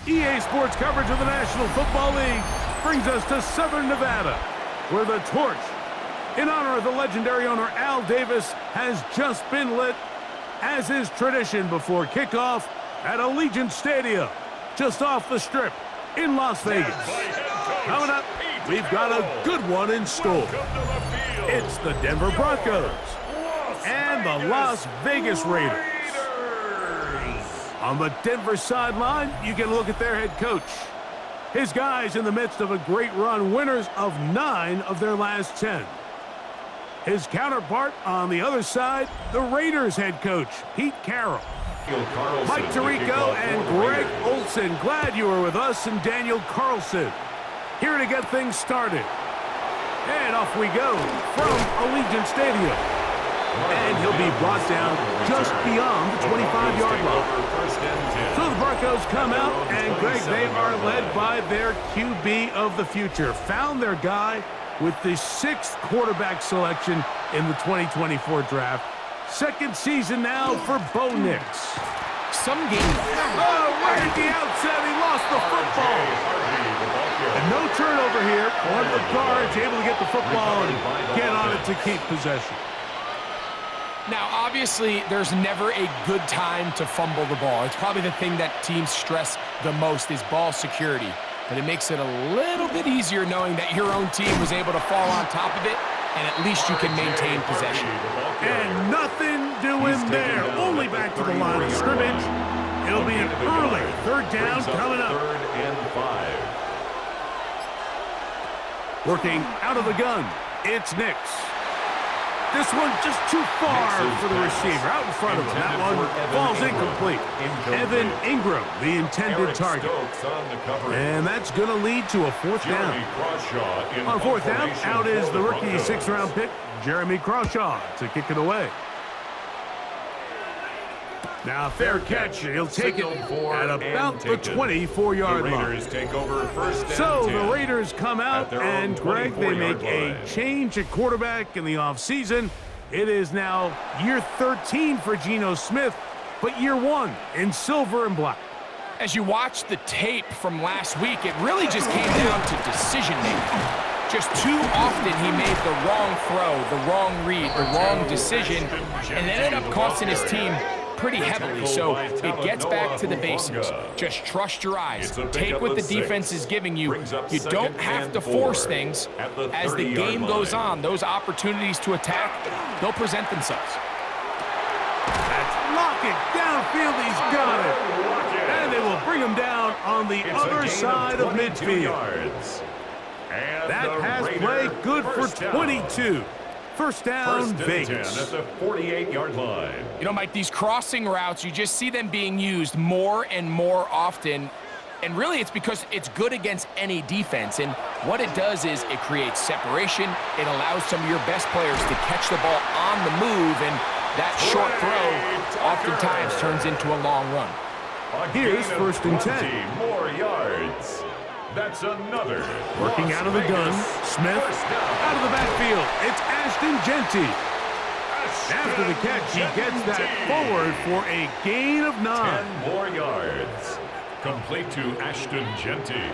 EA Sports coverage of the National Football League brings us to Southern Nevada, where the torch, in honor of the legendary owner Al Davis, has just been lit, as is tradition before kickoff at Allegiant Stadium, just off the Strip in Las Vegas. Coming up, we've got a good one in store. It's the Denver Broncos and the Las Vegas Raiders. On the Denver sideline, you get a look at their head coach. His guys in the midst of a great run, winners of 9 of their last 10. His counterpart on the other side, the Raiders head coach, Pete Carroll. Mike Tirico and Greg Olson, glad you were with us, and Daniel Carlson, here to get things started. And off we go from Allegiant Stadium. And he'll be brought down just beyond the 25-yard line. So the Broncos come out, and Greg, they are led by their QB of the future. Found their guy with the 6th quarterback selection in the 2024 draft. Second season now for Bo Nix. Some games. Oh, right at the outset, he lost the football. And no turnover here. One of the guards able to get the football and get on it to keep possession. Now, obviously, there's never a good time to fumble the ball. It's probably the thing that teams stress the most is ball security. But it makes it a little bit easier knowing that your own team was able to fall on top of it, and at least you can maintain possession. And nothing doing there. Only back to the line of scrimmage. It'll be an early 3rd down coming up. 3rd and 5. Working out of the gun, it's Nix. This one just too far for the receiver, out in front of him. That one falls incomplete. Evan Ingram, the intended target. And that's going to lead to a 4th down. On 4th down, out is the rookie 6th-round pick, Jeremy Crawshaw, to kick it away. Now, fair catch. He'll take it at about the 24-yard line. So the Raiders come out, and Greg, they make a change at quarterback in the offseason. It is now year 13 for Geno Smith, but year 1 in silver and black. As you watch the tape from last week, it really just came down to decision-making. Just too often he made the wrong throw, the wrong read, the wrong decision, and it ended up costing his team pretty heavily. So it gets back to the basics. Just trust your eyes. Take what the defense is giving you. You don't have to force things. As the game goes on, those opportunities to attack, they'll present themselves. That's Lockett downfield. He's got it. And they will bring him down on the other side of midfield. That pass play good for 22. 1st down, Vegas. At the 48-yard line. You know, Mike, these crossing routes, you just see them being used more and more often. And really, it's because it's good against any defense. And what it does is it creates separation. It allows some of your best players to catch the ball on the move. And that short throw oftentimes turns into a long run. Here's 1st and 10. More yards. That's another. Working out of the gun, Smith out of the backfield. It's Ashton Genty. After the catch, he gets that forward for a gain of 9. 10 more yards. Complete to Ashton Genty.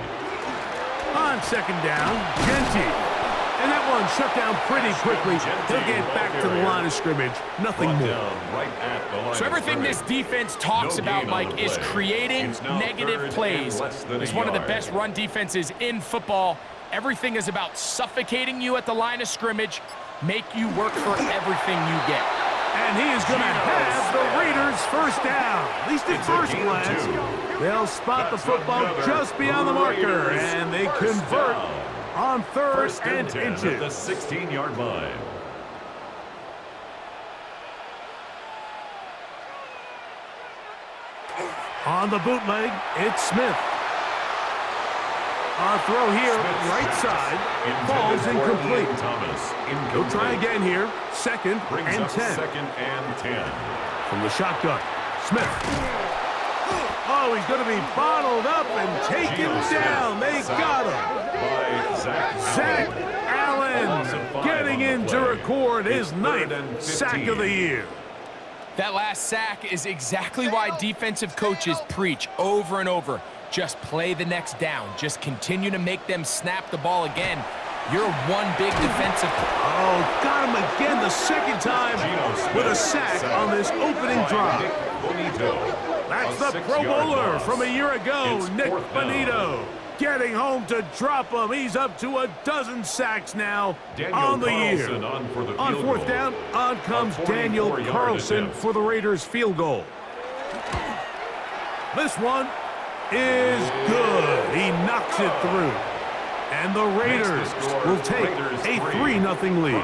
On 2nd down, Genty. And that one shut down pretty quickly. He'll get back to the line of scrimmage. Nothing more. So everything this defense talks about, Mike, is creating negative plays. It's one of the best run defenses in football. Everything is about suffocating you at the line of scrimmage, make you work for everything you get. And he is going to have the Raiders 1st down. At least at first glance. They'll spot the football just beyond the marker, and they convert on 3rd and inches. At the 16-yard line. On the bootleg, it's Smith. Our throw here, right side, falls incomplete. He'll try again here. 2nd and 10. 2nd and 10. From the shotgun, Smith. Oh, he's going to be bottled up and taken down. They got him. Zach Allen getting in to record his 9th sack of the year. That last sack is exactly why defensive coaches preach over and over. Just play the next down. Just continue to make them snap the ball again. You're one big defensive. Oh, got him again the second time with a sack on this opening drive. That's the Pro Bowler from a year ago, Nick Bonito. Getting home to drop him. He's up to a dozen sacks now on the year. On fourth down, on comes Daniel Carlson for the Raiders field goal. This one is good. He knocks it through. And the Raiders will take a 3-0 lead.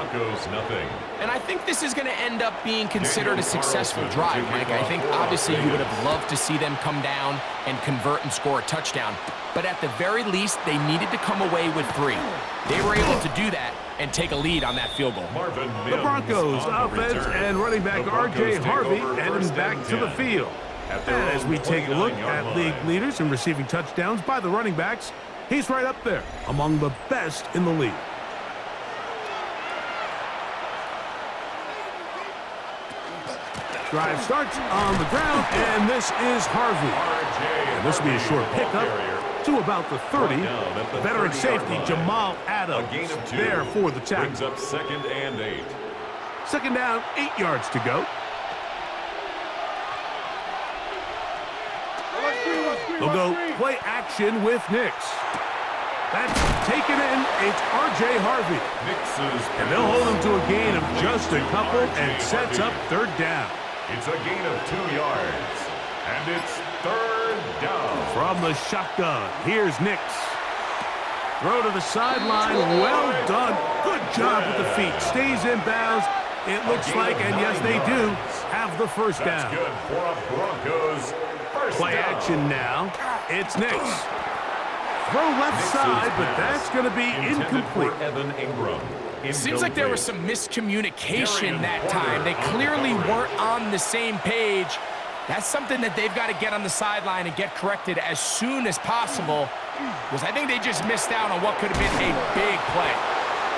And I think this is going to end up being considered a successful drive, Mike. I think obviously you would have loved to see them come down and convert and score a touchdown. But at the very least, they needed to come away with 3. They were able to do that and take a lead on that field goal. The Broncos offense and running back R.J. Harvey heading back to the field. And as we take a look at league leaders in receiving touchdowns by the running backs, he's right up there among the best in the league. Drive starts on the ground, and this is Harvey. And this will be a short pickup to about the 30. Veteran safety Jamal Adams there for the tackle. Brings up 2nd and 8. Second down, 8 yards to go. They'll go play action with Nix. That's taken in. It's R.J. Harvey. And they'll hold him to a gain of just a couple and sets up 3rd down. It's a gain of 2 yards. And it's 3rd down. From the shotgun, here's Nix. Throw to the sideline. Well done. Good job with the feet. Stays in bounds. It looks like, and yes, they do, have the first down. That's good for a Broncos first Play down. action now. It's Nix. Throw left side, but that's going to be incomplete. Evan Ingram. Seems like there was some miscommunication that time. They clearly weren't on the same page. That's something that they've got to get on the sideline and get corrected as soon as possible, because I think they just missed out on what could have been a big play.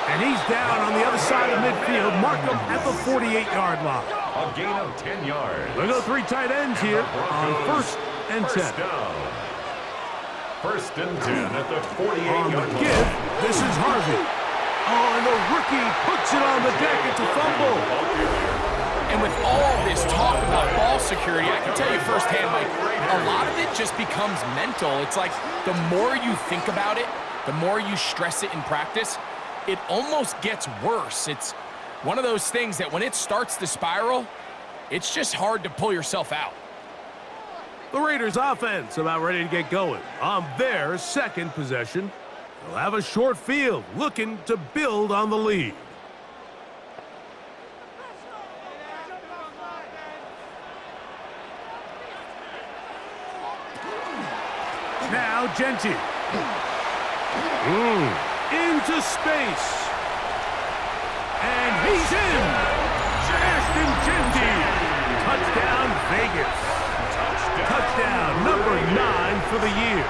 And he's down on the other side of midfield. Mark him at the 48-yard line. A gain of 10 yards. We'll go 3 tight ends here on 1st and 10. First down. 1st and 10 at the 48-yard On line. the give, this is Harvey. Oh, and the rookie puts it on the deck. It's a fumble. And with all this talk about ball security, I can tell you firsthand, Mike, a lot of it just becomes mental. It's like the more you think about it, the more you stress it in practice, it almost gets worse. It's one of those things that when it starts to spiral, it's just hard to pull yourself out. The Raiders offense about ready to get going. On their 2nd possession, they'll have a short field looking to build on the lead. Now Genty. Into space. And he's in. Ashton Genty. Touchdown Vegas. Touchdown number 9 for the year.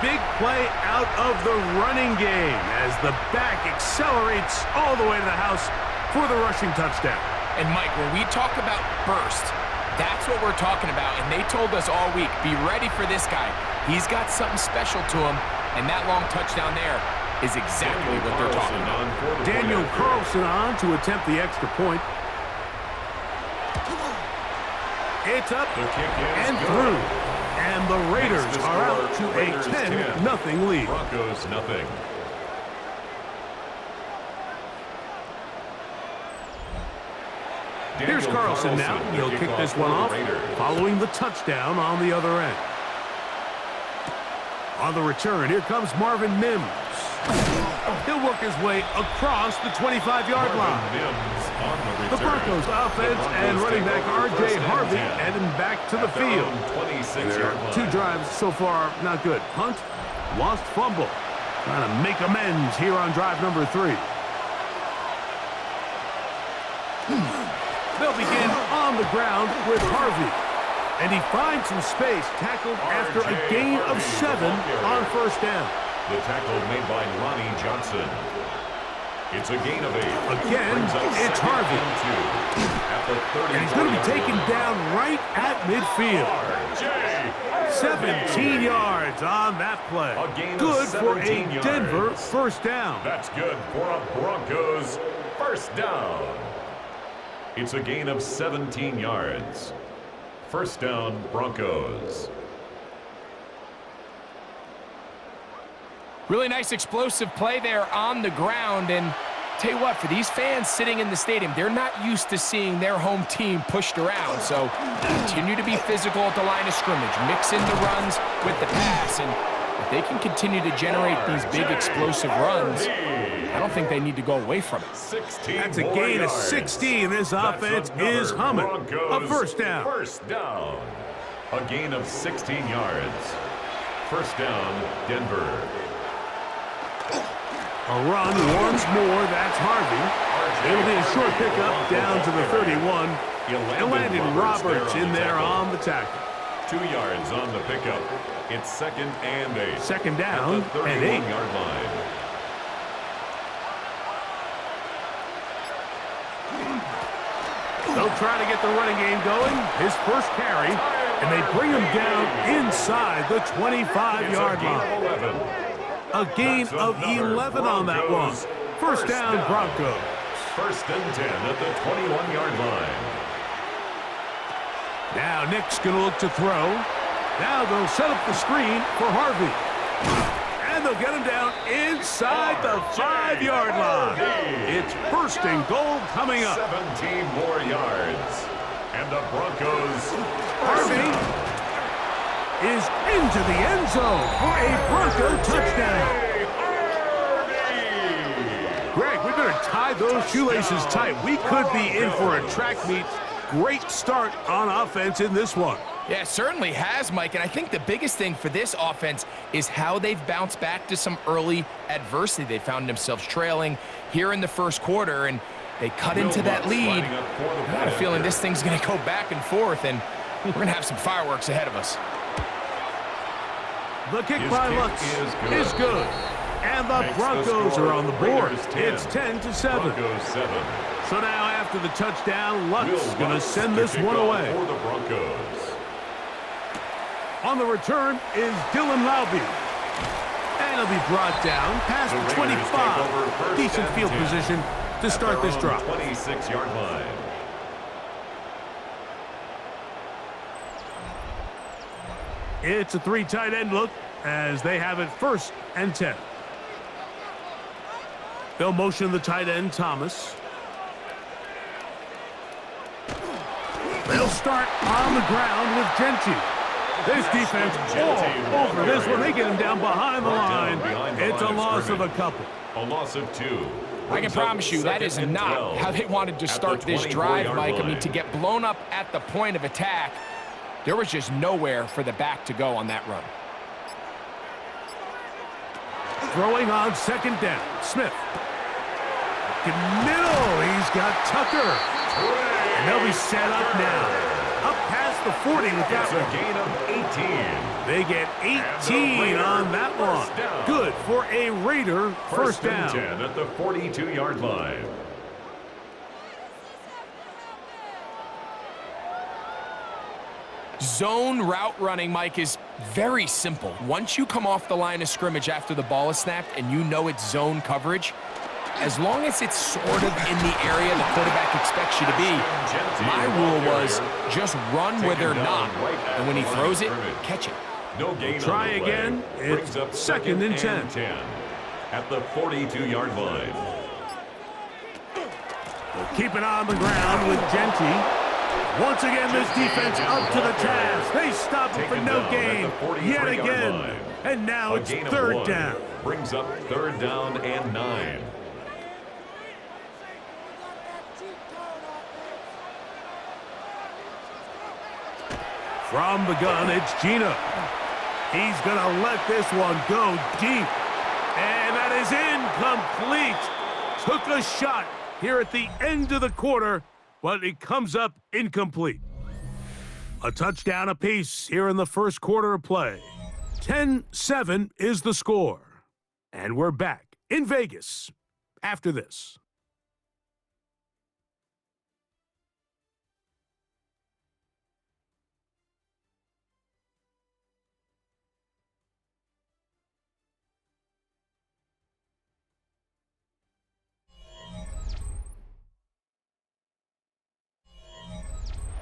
Big play out of the running game as the back accelerates all the way to the house for the rushing touchdown. And Mike, when we talk about burst, that's what we're talking about. And they told us all week, be ready for this guy. He's got something special to him. And that long touchdown there is exactly what they're talking about. Daniel Carlson on to attempt the extra point. It's up and through. And the Raiders are out to a 10-0 lead. Broncos nothing. Here's Carlson now. He'll kick this one off following the touchdown on the other end. On the return, here comes Marvin Mims. He'll work his way across the 25-yard line. The Broncos offense and running back R.J. Harvey heading back to the field. Their 2 drives so far, not good. Punt, lost fumble. Trying to make amends here on drive number 3. They'll begin on the ground with Harvey. And he finds some space, tackled after a gain of 7 on 1st down. The tackle made by Ronnie Johnson. It's a gain of 8. Again, it's Harvey. At the 30. And he's going to be taken down right at midfield. R.J. 17 yards on that play. A gain Good of for a 17 yards. Denver first down. That's good for a Broncos first down. It's a gain of 17 yards. First down, Broncos. Really nice explosive play there on the ground. And tell you what, for these fans sitting in the stadium, they're not used to seeing their home team pushed around. So continue to be physical at the line of scrimmage. Mix in the runs with the pass. And if they can continue to generate these big explosive runs, I don't think they need to go away from it. That's a gain of 16. This offense is humming. A first down. First down. A gain of 16 yards. First down, Denver. A run once more. That's Harvey. It'll be a short pickup down to the 31. And Landon Roberts in there on the tackle. 2 yards on the pickup. It's second and 8. Second down at the and 8. 31-yard line. They'll try to get the running game going. His first carry, and they bring him down inside the 25-yard line. A gain of 11 on that one. First down, Broncos. First and 10 at the 21-yard line. Now Nick's going to look to throw. Now they'll set up the screen for Harvey. And they'll get him down inside the 5-yard line. It's first and goal coming up. 17 more yards. And the Broncos. Harvey is into the end zone for a Bronco touchdown. Greg, we better tie those shoelaces tight. We could be in for a track meet. Great start on offense in this one. Yeah, it certainly has, Mike, and I think the biggest thing for this offense is how they've bounced back to some early adversity. They found themselves trailing here in the first quarter, and they cut into that lead. I got a feeling this thing's going to go back and forth, and we're going to have some fireworks ahead of us. The kick by Lutz is good. And the Broncos are on the board. It's 10-7. So now after the touchdown, Lutz is going to send this one away. For the Broncos. On the return is Dylan Laube. And he'll be brought down past the 25. Decent field position to start this drive. 26-yard line. It's a 3 tight end look as they have it first and 10. They'll motion the tight end, Thomas. They'll start on the ground with Genty. This defense all over this one. They get him down behind the line. It's a loss of a couple. A loss of 2. I can promise you that is not how they wanted to start this drive, Mike. I mean, to get blown up at the point of attack, there was just nowhere for the back to go on that run. Throwing on second down. Smith. Middle. He's got Tucker. And they'll be set up now. Up past the 40 with that one. It's a gain of 18. They get 18 on that one. Good for a Raider first down. 10 at the 42-yard line. Zone route running, Mike, is very simple. Once you come off the line of scrimmage after the ball is snapped and you know it's zone coverage, as long as it's sort of in the area the quarterback expects you to be, my rule was just run where they're not. And when he throws it, catch it. No gain. Try again. It's up second and 10. At the 42-yard line. We'll keep it on the ground with Genty. Once again, this defense up to the task. They stop it for no gain yet again. And now it's third down. Brings up third down and 9. From the gun, it's Gino. He's going to let this one go deep. And that is incomplete. Took a shot here at the end of the quarter, but it comes up incomplete. A touchdown apiece here in the first quarter of play. 10-7 is the score. And we're back in Vegas after this.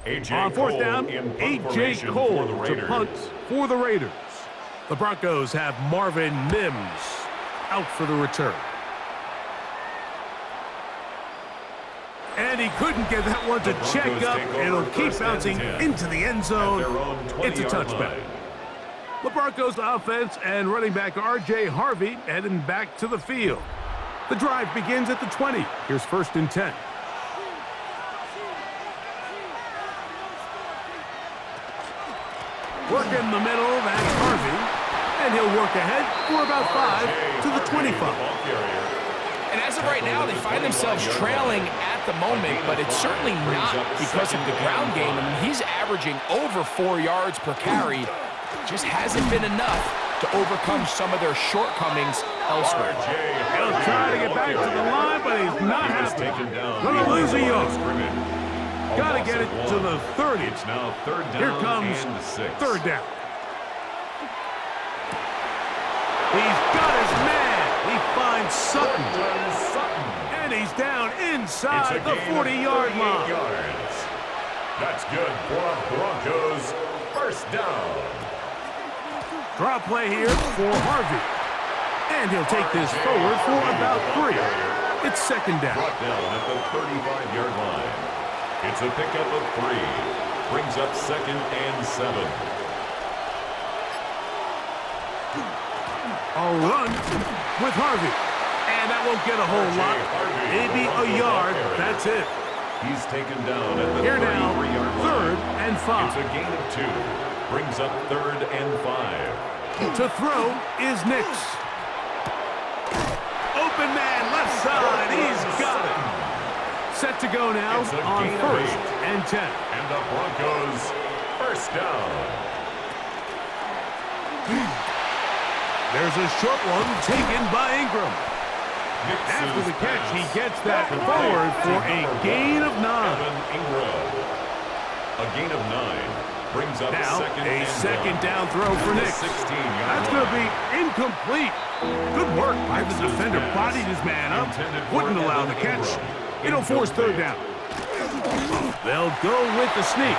On fourth Cole down, in punt A.J. formation Cole for the to Raiders. punt for the Raiders. The Broncos have Marvin Mims out for the return. And he couldn't get that one to check up. It'll keep bouncing into the end zone. It's a touchback. The Broncos offense and running back R.J. Harvey heading back to the field. The drive begins at the 20. Here's 1st and 10. Work in the middle, that's Harvey. And he'll work ahead for about 5 to the 25. And as of right now, they find themselves trailing at the moment, but it's certainly not because of the ground game. I mean, he's averaging over 4 yards per carry. Just hasn't been enough to overcome some of their shortcomings elsewhere. He'll try to get back to the line, but he's not happy. Gonna lose a yard. Got to get it to the 30. It's now 3rd down. Here comes and 6. 3rd down. He's got his man. He finds Sutton. And he's down inside the 40-yard line. Yards. That's good for Broncos. 1st down. Draw play here for Harvey. And he'll take this forward for about 3. It's 2nd down. Brought down at the 35-yard line. It's a pickup of 3. Brings up 2nd and 7. A run with Harvey. And that won't get a whole lot. Maybe a yard. That's it. He's taken down at the Here now, 33-yard line. 3rd and 5. It's a gain of 2. Brings up 3rd and 5. To throw is Nix. Open man, left side. He's got it. Set to go now on 1st and 10. And the Broncos 1st down. There's a short one taken by Ingram. After the catch, he gets that forward for a gain of 9. A gain of 9. Brings up Now, a 2nd down throw for Nix. That's going to be incomplete. Good work by the defender. Bodied his man up. Wouldn't allow the catch. It'll force 3rd down. They'll go with the sneak.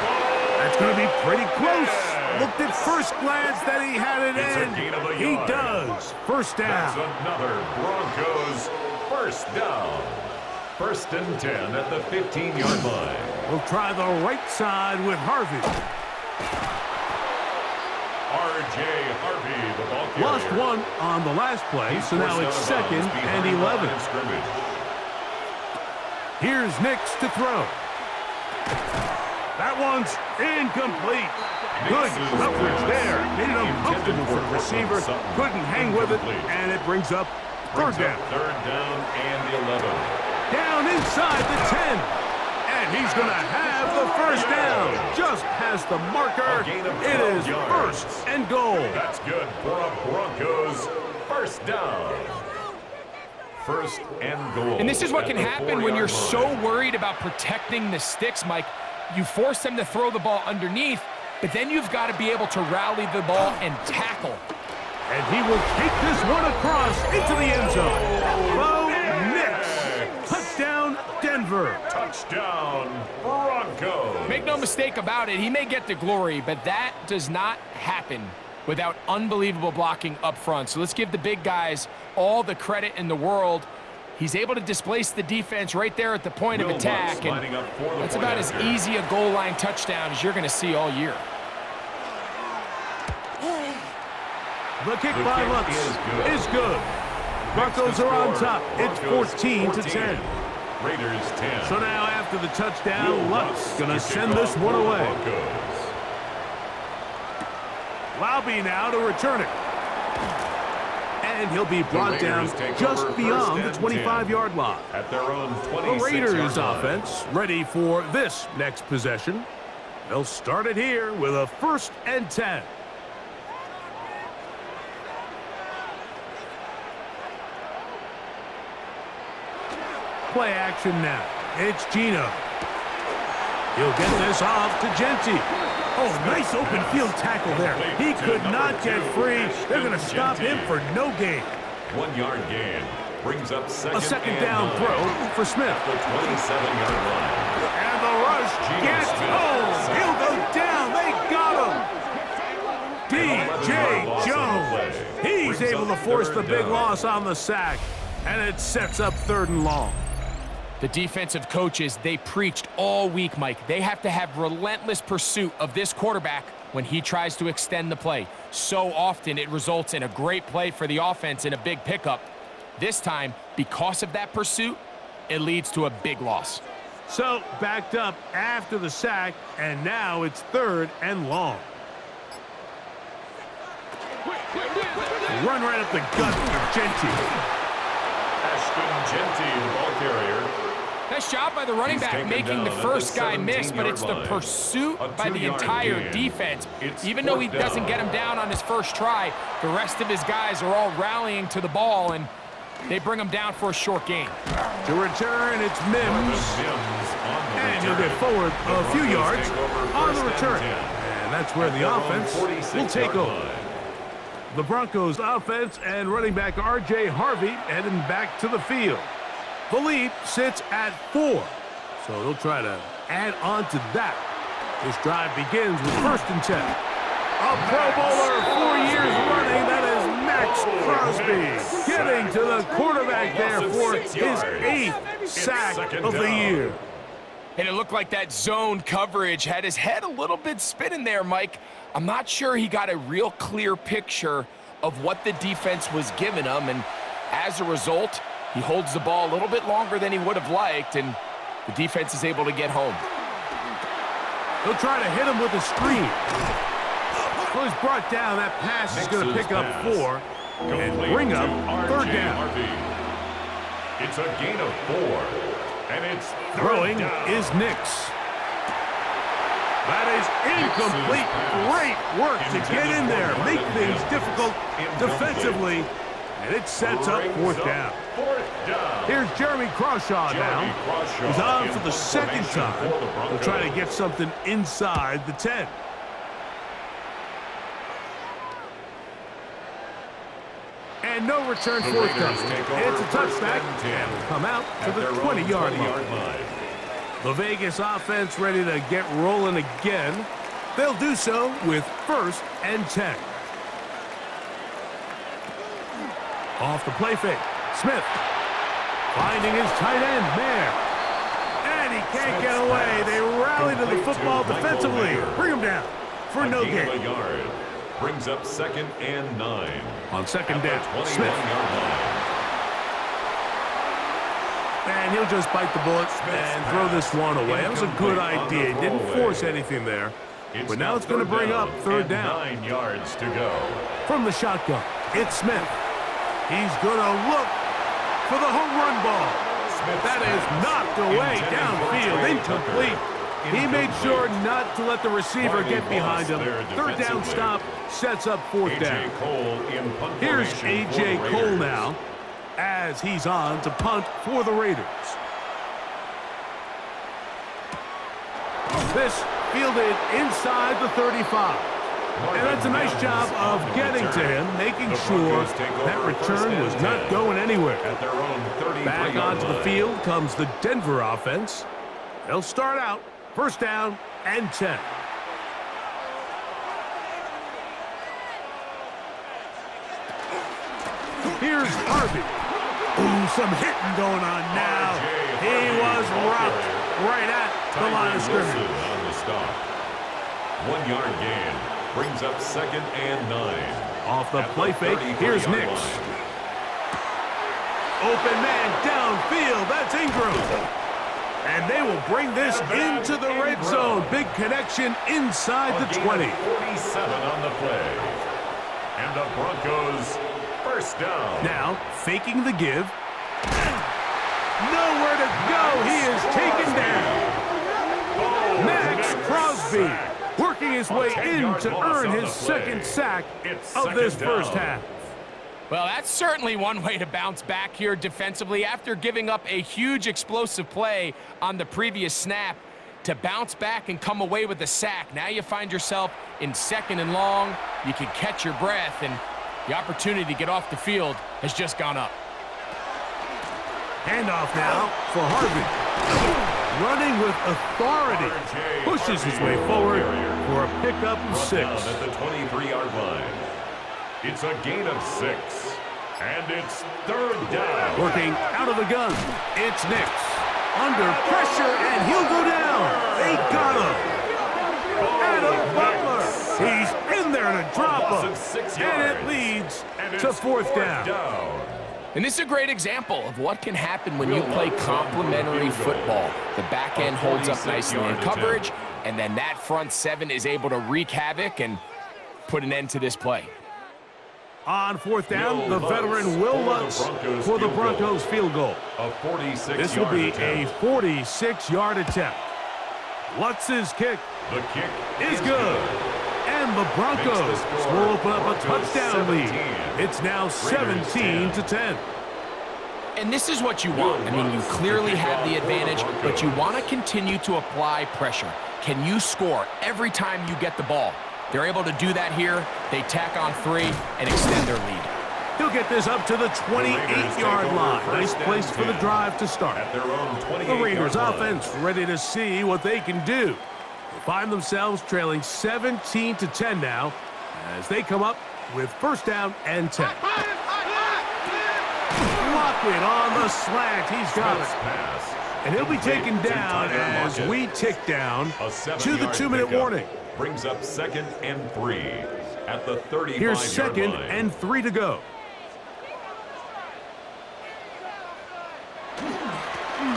That's going to be pretty close. Looked at first glance that he had it in. He does. 1st down. That's another Broncos 1st down. 1st and 10 at the 15-yard line. We'll try the right side with Harvey. R.J. Harvey, the ball carrier. Lost one on the last play, so now it's 2nd and 11. Here's Nix to throw. That one's incomplete. Good coverage there. Made it uncomfortable for the receiver. Couldn't hang with it, and it brings up 3rd down. 3rd down and 11. Down inside the 10. And he's going to have the 1st down. Just past the marker. It is 1st and goal. That's good for a Broncos 1st down. 1st and goal. And this is what can happen when you're so worried about protecting the sticks, Mike. You force them to throw the ball underneath, but then you've got to be able to rally the ball and tackle. And he will take this one across into the end zone. Bo Nix. Touchdown, Denver. Touchdown, Broncos. Make no mistake about it, he may get the glory, but that does not happen without unbelievable blocking up front. So let's give the big guys all the credit in the world. He's able to displace the defense right there at the point of attack, and that's about as easy a goal line touchdown as you're going to see all year. The kick by Lutz is good. Broncos are on top. It's 14 to 10. Raiders 10. So now after the touchdown, Lutz going to send this one away. Lobby now to return it. And he'll be brought down just beyond the 25-yard line. At their own The Raiders offense ready for this next possession. They'll start it here with a 1st and 10. Play action now. It's Gino. He'll get this off to Genty. Oh, nice open field tackle there. He could not get free. They're going to stop him for no gain. 1 yard gain. Brings up A 2nd down throw for Smith. The 27-yard line. And the rush gets home. DJ Jones. He's able to force the big loss on the sack, and it sets up 3rd and long. The defensive coaches, they preached all week, Mike. They have to have relentless pursuit of this quarterback when he tries to extend the play. So often it results in a great play for the offense and a big pickup. This time, because of that pursuit, it leads to a big loss. So, backed up after the sack, and now it's 3rd and long. Run right up the gut for Genty. Ashton Genty, the ball carrier. Nice job by the running back making the first guy miss, but it's the pursuit by the entire defense. Even though he doesn't get him down on his first try, the rest of his guys are all rallying to the ball, and they bring him down for a short gain. To return, it's Mims. And he'll get forward a few yards on the return. And that's where the offense will take over. The Broncos offense and running back R.J. Harvey heading back to the field. The lead sits at 4, so they'll try to add on to that. This drive begins with 1st and 10. A Pro Bowler 4 years running, that is Max Crosby, getting to the quarterback there for his 8th sack of the year. And it looked like that zone coverage had his head a little bit spinning there, Mike. I'm not sure he got a real clear picture of what the defense was giving him, and as a result, he holds the ball a little bit longer than he would have liked, and the defense is able to get home. They'll try to hit him with a screen. Well, he's brought down. That pass is going to pick up 4 and bring up 3rd down. It's a gain of 4, and it's throwing is Nix. That is incomplete. Great work to get in there, make things difficult defensively, and it sets up 4th down. Here's Jeremy Crawshaw now. He's on for the 2nd time. He'll try to get something inside the 10. And no return forthcoming. It's a touchback, and will come out to the 20-yard line. The Vegas offense ready to get rolling again. They'll do so with 1st and 10. Off the play fake. Smith finding his tight end, Mayer. And he can't get away. They rally to the football defensively. Bring him down for no gain. Brings up 2nd and 9. On 2nd down, Smith. And he'll just bite the bullet and throw this one away. That was a good idea. He didn't force anything there. But now it's going to bring up 3rd down. 9 yards to go. From the shotgun, it's Smith. He's going to look for the home run ball. That is knocked away downfield, incomplete. He made sure not to let the receiver get behind him. 3rd down stop sets up 4th down. Here's A.J. Cole now as he's on to punt for the Raiders. This fielded inside the 35. And that's a nice job of getting to him, making sure that return was not going anywhere. Back onto the field comes the Denver offense. They'll start out 1st down and 10. Here's Harvey. Ooh, some hitting going on now. He was rocked right at the line of scrimmage. 1 yard gain. Brings up 2nd and 9. Off the play fake, here's Nix. Open man downfield, that's Ingram. And they will bring this into the red zone. Big connection inside the 20. 47 on the play. And the Broncos 1st down. Now, faking the give. Nowhere to go. He is taken down. Max Crosby working his way in to earn his 2nd sack of this 1st half. Well, that's certainly one way to bounce back here defensively. After giving up a huge explosive play on the previous snap, to bounce back and come away with a sack. Now you find yourself in 2nd and long. You can catch your breath, and the opportunity to get off the field has just gone up. Handoff now for Harvey. running with authority, pushes his way forward for a pickup of 6. At the 23-yard line. It's a gain of 6, and it's 3rd down. Working out of the gun, it's Nix. Under pressure, and he'll go down. They got him. Adam Butler. He's in there to drop him. And it leads to 4th down. And this is a great example of what can happen when you play complementary football. The back end holds up nicely in coverage, and then that front 7 is able to wreak havoc and put an end to this play. On 4th down, the veteran Will Lutz for the Broncos field goal. This will be a 46-yard attempt. Lutz's kick is good. And the Broncos will open up a touchdown lead. It's now 17-10. And this is what you want. I mean, you clearly have the advantage, but you want to continue to apply pressure. Can you score every time you get the ball? They're able to do that here. They tack on 3 and extend their lead. He'll get this up to the 28-yard line. Nice place for the drive to start. The Raiders offense ready to see what they can do. They find themselves trailing 17-10 now as they come up with 1st down and 10. Lockett on the slant. He's got it. And he'll be taken down as we tick down to the 2-minute warning. Brings up 2nd and 3 at the 35-yard line. Here's 2nd and 3 to go.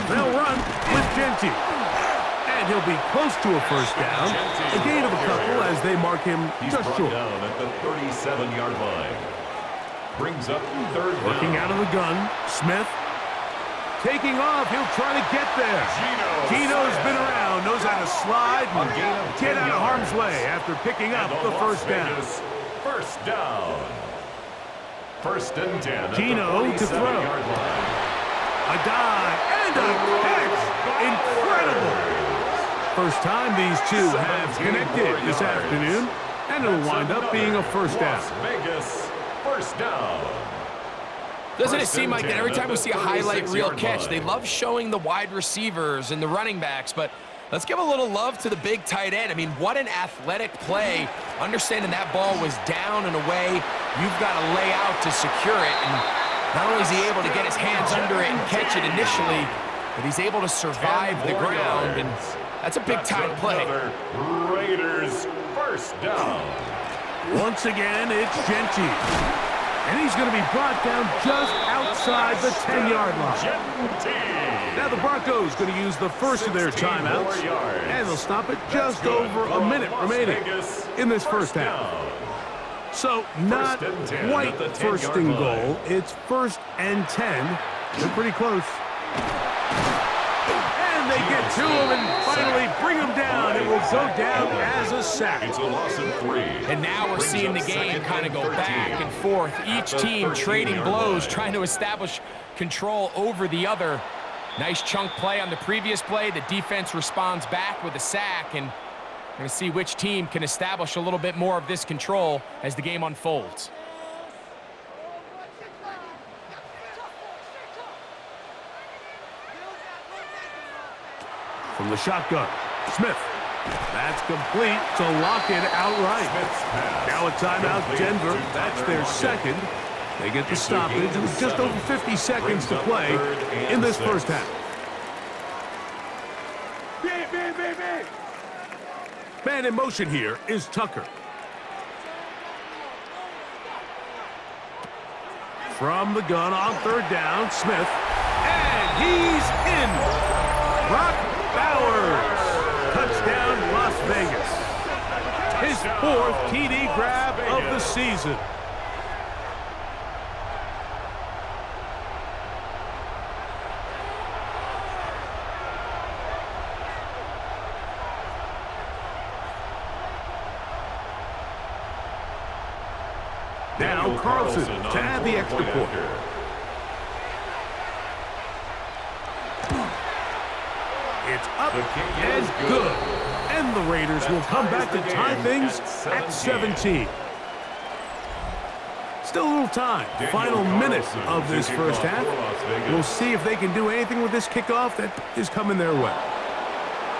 They'll run with Genty. And he'll be close to a 1st down. A gain of a couple as they mark him just short. Down at the 37-yard line. Brings up 3rd down. Working out of the gun, Smith. Taking off, he'll try to get there. Gino's been around, knows how to slide and get out of harm's way after picking up the 1st down. 1st down. 1st and 10. Gino to throw. A dive and a catch. Incredible. First time these two have connected this afternoon, and it'll wind up being a 1st down. Las Vegas, 1st down. Doesn't it seem like that every time we see a highlight reel catch, they love showing the wide receivers and the running backs, but let's give a little love to the big tight end. I mean, what an athletic play. Understanding that ball was down and away, you've got to lay out to secure it, and not only is he able to get his hands under it and catch it initially, but he's able to survive the ground, and that's a big-time play. Raiders, 1st down. Once again, it's Genty. And he's going to be brought down just outside the 10-yard line. Now the Broncos going to use the first of their timeouts, and they'll stop it just over a minute remaining in this 1st half. So not quite 1st and goal. It's 1st and 10. They're pretty close. And they get to him and finally bring him down. It will go down as a sack. It's a loss of 3. And now we're seeing the game kind of go back and forth. Each team trading blows, trying to establish control over the other. Nice chunk play on the previous play. The defense responds back with a sack, and we're going to see which team can establish a little bit more of this control as the game unfolds. From the shotgun, Smith. That's complete to Lockett outright. Now a timeout, Denver. That's their 2nd. They get the stoppage with just over 50 seconds to play in this 1st half. Man in motion here is Tucker. From the gun on 3rd down, Smith. And he's in. Brock Bowers. Touchdown, Las Vegas. His 4th TD grab of the season. Now Carlson to add the extra point. It's up and good. And the Raiders will come back to tie things at 17. Still a little time. Final minute of this 1st half. We'll see if they can do anything with this kickoff that is coming their way.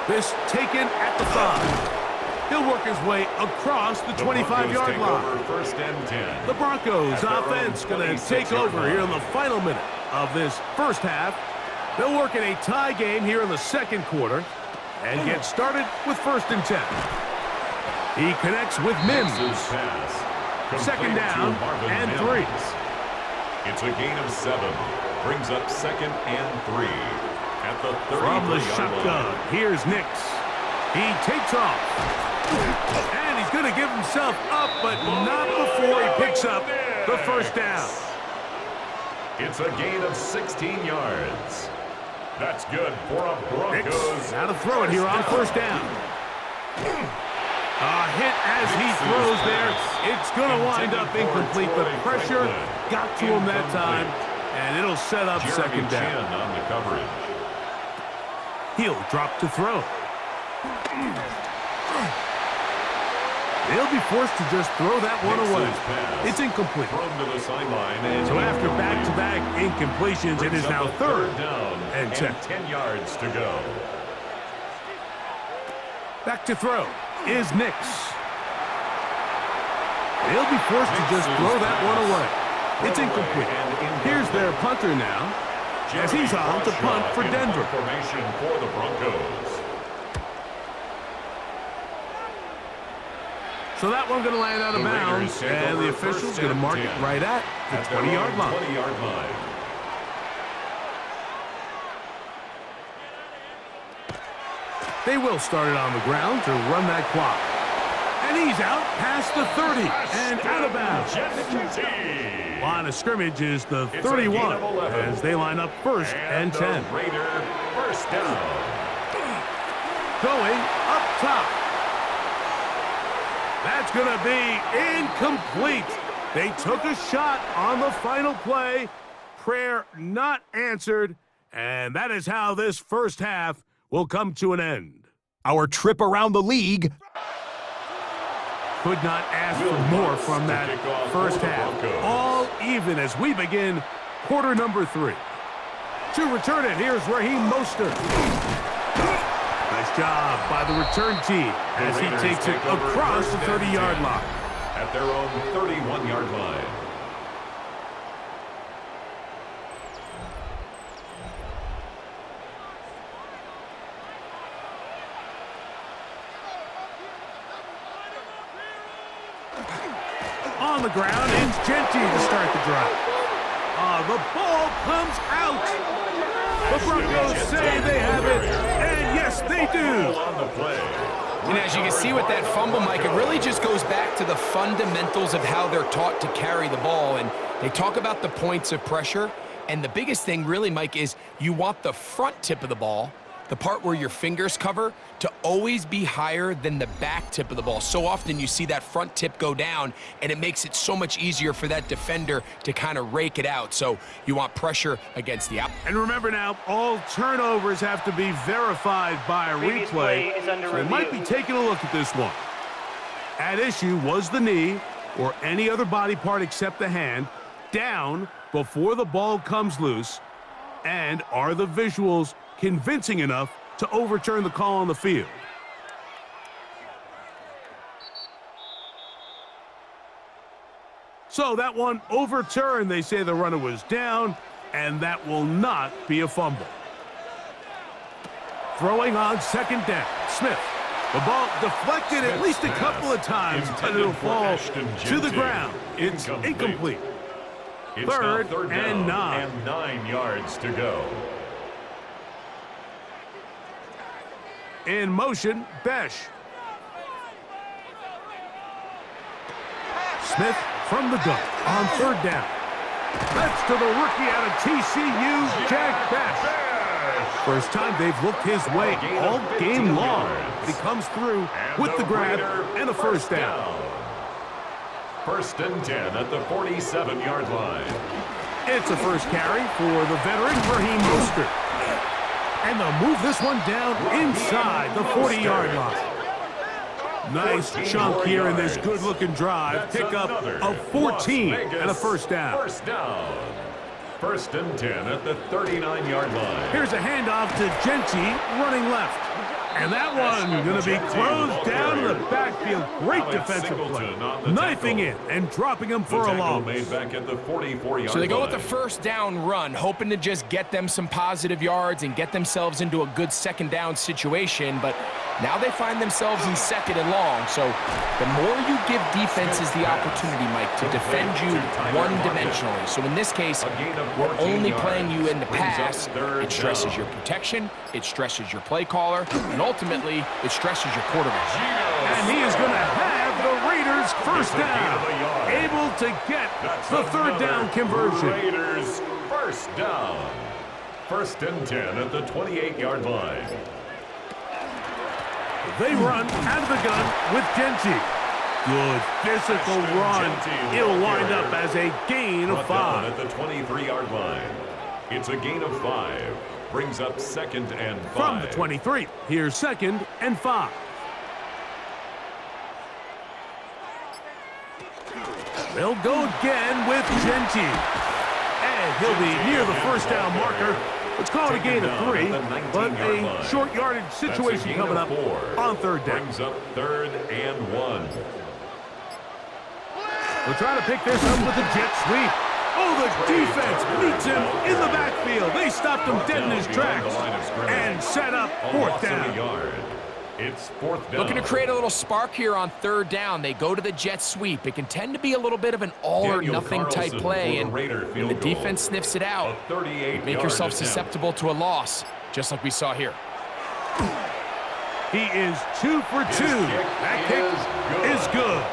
This taken at the 5. He'll work his way across the 25-yard line. First and 10. The Broncos offense going to take over here in the final minute of this first half. They'll work in a tie game here in the second quarter and get started with first and 10. He connects with Mims. Second down and 3. It's a gain of 7. Brings up second and 3 at the 33-yard line. From the shotgun, here's Nix. He takes off. And he's going to give himself up, but not before he picks up the first down. It's a gain of 16 yards. That's good for a Broncos. How to throw it here on first down. A hit as he throws there. It's going to wind up incomplete. The pressure got to him that time, and it'll set up second down. On the coverage. He'll drop to throw. They'll be forced to just throw that one away. It's incomplete. So after back-to-back incompletions, it is now third down and 10. 10 yards to go. Back to throw is Nix. They'll be forced to just throw that one away. It's incomplete. Here's their punter now, as he's on to punt for Denver. Formation for the Broncos. So that one going to land out of bounds, and the official's going to mark it right at the 20-yard line. 20-yard line. They will start it on the ground to run that clock. And he's out past the 30 and out of bounds. Line of scrimmage is the 31 as they line up first and 10. Raider first down. Going up top. That's going to be incomplete. They took a shot on the final play. Prayer not answered. And that is how this first half will come to an end. Our trip around the league. Could not ask for more from that first half. All even as we begin quarter number 3. To return it, here's Raheem Mostert. Nice job by the return team as he takes it across the 30-yard line. At their own 31-yard line. On the ground, it's Genty to start the drive. The ball comes out. The Broncos say they have it, and yes, they do. And as you can see with that fumble, Mike, it really just goes back to the fundamentals of how they're taught to carry the ball. And they talk about the points of pressure. And the biggest thing really, Mike, is you want the front tip of the ball, the part where your fingers cover, to always be higher than the back tip of the ball. So often you see that front tip go down, and it makes it so much easier for that defender to kind of rake it out. So you want pressure against the out. And remember now, all turnovers have to be verified by a replay. So they might be taking a look at this one. At issue was the knee, or any other body part except the hand, down before the ball comes loose. And are the visuals convincing enough to overturn the call on the field? So that one overturned. They say the runner was down, and that will not be a fumble. Throwing on second down, Smith. The ball deflected at least a couple of times, but it'll fall to the ground. It's incomplete. Third and 9. And 9 yards to go. In motion, Besh. Smith from the gun on third down. That's to the rookie out of TCU, Jack Besh. First time they've looked his way all game long. He comes through with the grab and a first down. First and 10 at the 47-yard line. It's a first carry for the veteran Raheem Mostert. And they'll move this one down inside the 40-yard line. Nice chunk here in this good-looking drive. Pickup of 14 and a first down. First down. First and 10 at the 39-yard line. Here's a handoff to Genty running left. And that one going to be closed down in the backfield. Great defensive play. Knifing in and dropping him for a loss. So they go with the first down run, hoping to just get them some positive yards and get themselves into a good second down situation. But now they find themselves in second and long. So the more you give defenses the opportunity, Mike, to defend you one-dimensionally. So in this case, we're only playing you in the pass. It stresses your protection, it stresses your play caller, and ultimately, it stresses your quarterback. And he is going to have the Raiders first down. Able to get the third down conversion. Raiders first down. First and 10 at the 28-yard line. They run out of the gun with Genty. Good physical run. It'll wind up as a gain of 5. At the 23-yard line. It's a gain of 5. Brings up second and 5. From the 23, here's second and 5. They'll go again with Genty. And he'll be near the first down marker. Let's call it a gain of 3, but a short yardage situation coming up on third down. Brings up third and 1. We're trying to pick this up with the jet sweep. Oh, the defense meets him in the backfield. They stopped him dead in his tracks and set up fourth down. It's fourth down. Looking to create a little spark here on third down. They go to the jet sweep. It can tend to be a little bit of an all-or-nothing type play, and when the defense sniffs it out, make yourself susceptible to a loss, just like we saw here. He is 2 for 2. That kick is good.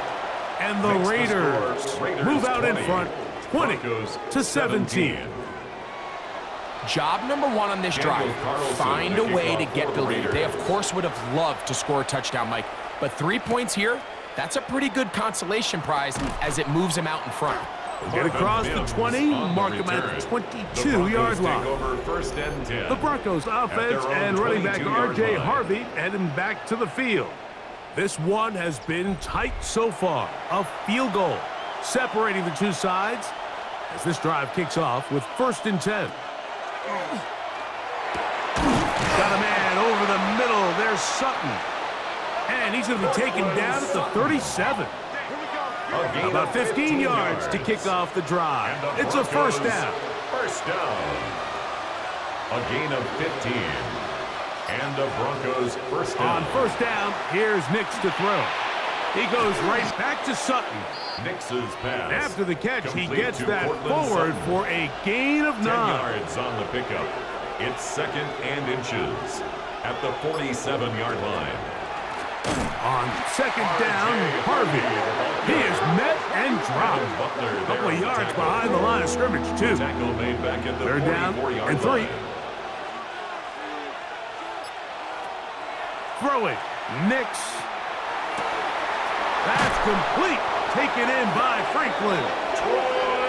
And the Raiders move out in front, 20-17. Job number 1 on this drive, find a way to get the lead. They, of course, would have loved to score a touchdown, Mike. But 3 points here, that's a pretty good consolation prize as it moves them out in front. Get across the 20, mark them at the 22-yard line. The Broncos offense and running back R.J. Harvey heading back to the field. This one has been tight so far. A field goal separating the two sides as this drive kicks off with first and 10. Got a man over the middle. There's Sutton. And he's going to be taken down at the 37. About 15 yards to kick off the drive. It's a first down. First down. A gain of 15. And the Broncos first down. On first down, here's Nix to throw. He goes right back to Sutton. Nix's pass. After the catch, he gets that forward for a gain of 9 yards on the pickup. It's second and inches at the 47-yard line. On second down, Harvey. He is met and dropped. A couple of yards behind the line of scrimmage, too. Tackle made back at the third down and 3. Throwing, Nix. That's complete. Taken in by Franklin.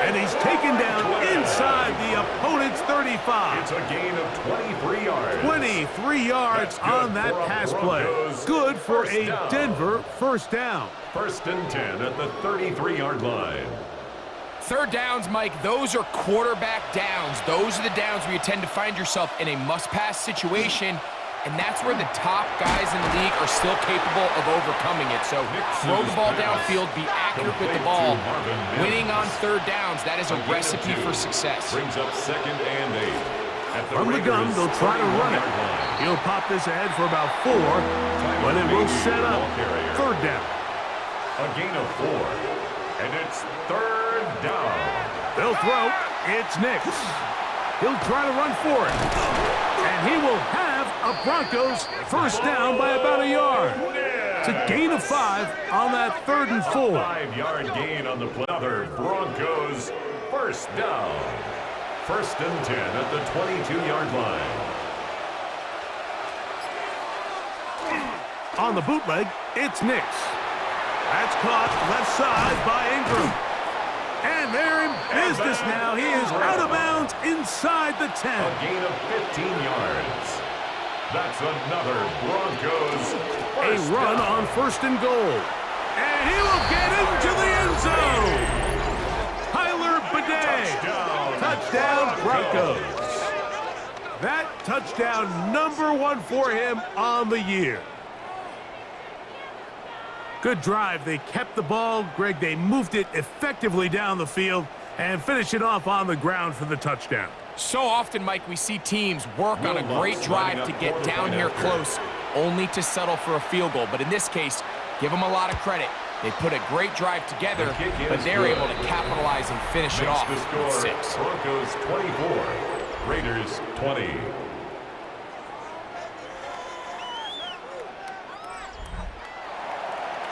And he's taken down inside the opponent's 35. It's a gain of 23 yards. 23 yards on that pass play. Good for a Denver first down. First and 10 at the 33-yard line. Third downs, Mike, those are quarterback downs. Those are the downs where you tend to find yourself in a must-pass situation, and that's where the top guys in the league are still capable of overcoming it. So throw the ball downfield, be accurate with the ball. Winning on third downs, that is a recipe for success. Brings up second and 8. From the gun, they'll try to run it. He'll pop this ahead for about 4, but it will set up third down. A gain of 4, and it's third down. They'll throw. It's Nix. He'll try to run for it. And he will have a Broncos first down by about a yard. It's a gain of 5 on that third and 4. 5-yard gain on the play. Another Broncos first down. First and 10 at the 22-yard line. On the bootleg, it's Nix. That's caught left side by Ingram. And they're in business now. He is out of bounds inside the 10. A gain of 15 yards. That's another Broncos first A run down. on first and goal. And he will get into the end zone. Tyler Bidet. Touchdown Broncos. That touchdown #1 for him on the year. Good drive. They kept the ball. Greg, they moved it effectively down the field and finished it off on the ground for the touchdown. So often, Mike, we see teams work on a great drive to get down here close, only to settle for a field goal. But in this case, give them a lot of credit. They put a great drive together, but they're able to capitalize and finish it off with 6. Broncos 24, Raiders 20.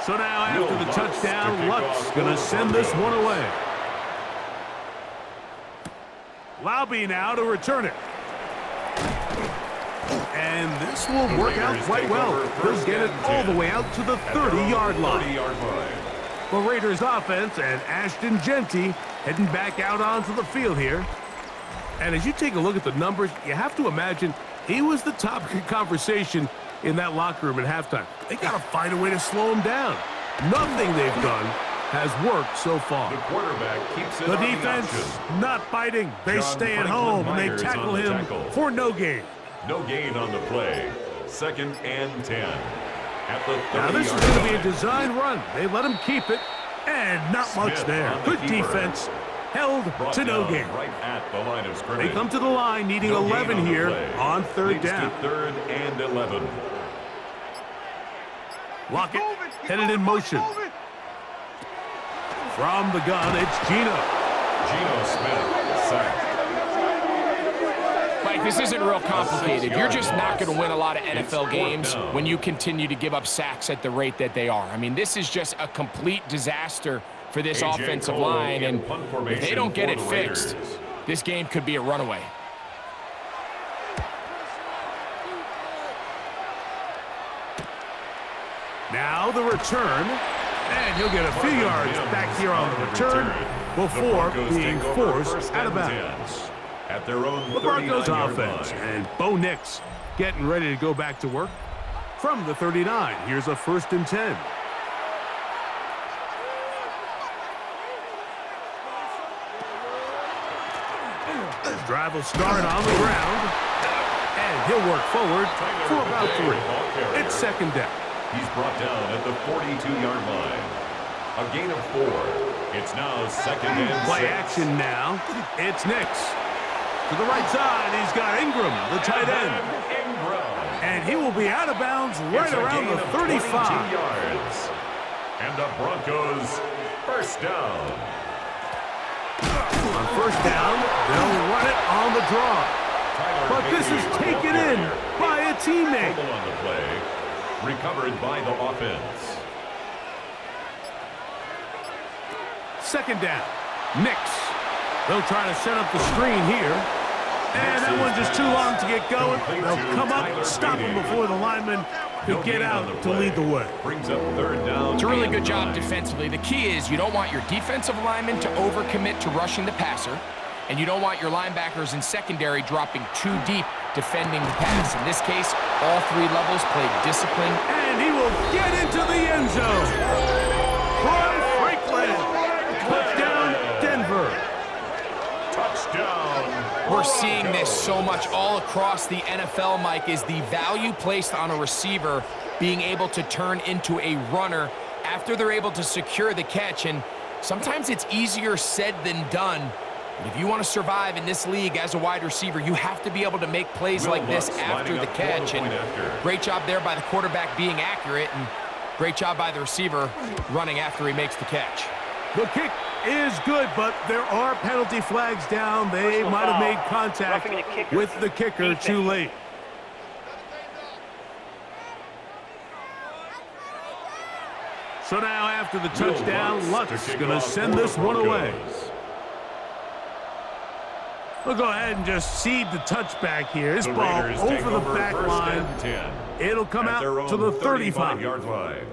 So now after the touchdown, Luck's going to send this one away. Laube now to return it. And this will work out quite well. They'll get it all the way out to the 30-yard line. The Raiders offense and Ashton Jeanty heading back out onto the field here. And as you take a look at the numbers, you have to imagine he was the topic of conversation in that locker room at halftime. They got to find a way to slow him down. Nothing they've done has worked so far. The quarterback keeps it the on defense the option. not biting. They John stay at Franklin home and they Myers tackle on the him tackle. for no gain. No gain on the play. 2nd and 10. At the 30-yard Now this is going to be a line. design run. They let him keep it, and not much Smith there. on the Good keeper. defense, held Brought to no down gain. right at the line of scrimmage. They come to the line needing No gain 11 on the here play. on 3rd Leads to down. 3rd and 11. Lockett headed in motion. From the gun, it's Geno. Geno Smith sacked. Mike, this isn't real complicated. You're just not going to win a lot of NFL games when you continue to give up sacks at the rate that they are. I mean, this is just a complete disaster for this A.J. offensive Cole line, in and punt if formation they don't get for it the fixed, Raiders. this game could be a runaway. Now the return, and he'll get a few yards back here on the return before being forced out of bounds. At their own The Broncos 39-yard offense, line. and Bo Nix getting ready to go back to work. From the 39, here's a 1st and 10. This drive will start on the ground, and he'll work forward for about 3. It's 2nd down. He's brought down at the 42-yard line. A gain of 4. It's now 2nd and 6. Play action now. It's Nix. To the right side, he's got Ingram, the tight end. Ingram. And he will be out of bounds right It's a around gain the of 35. 22 yards. And the Broncos 1st down. On 1st down, they'll run it on the draw. But this is taken in by a teammate. Fumble on the play. Recovered by the offense. 2nd down, Nix. They'll try to set up the screen here. And that one's just too long to get going. They'll come up, stop him before the lineman could get out to lead the way. Brings up 3rd down. It's a really and good job 9. defensively. The key is you don't want your defensive linemen to overcommit to rushing the passer, and you don't want your linebackers in secondary dropping too deep defending the pass. In this case, all 3 levels played discipline. And he will get into the end zone. Troy Franklin. Touchdown, Denver. Touchdown. We're seeing this so much all across the NFL, Mike, is the value placed on a receiver being able to turn into a runner after they're able to secure the catch. And sometimes it's easier said than done. But if you want to survive in this league as a wide receiver, you have to be able to make plays like this after the catch. And great job there by the quarterback being accurate, and great job by the receiver running after he makes the catch. The kick is good, but there are penalty flags down. They might have made contact with the kicker too late. So now after the touchdown, Lutz going to send this one away. We'll go ahead and just cede the touchback here. This ball over the back line. It'll come out to the 35-yard line.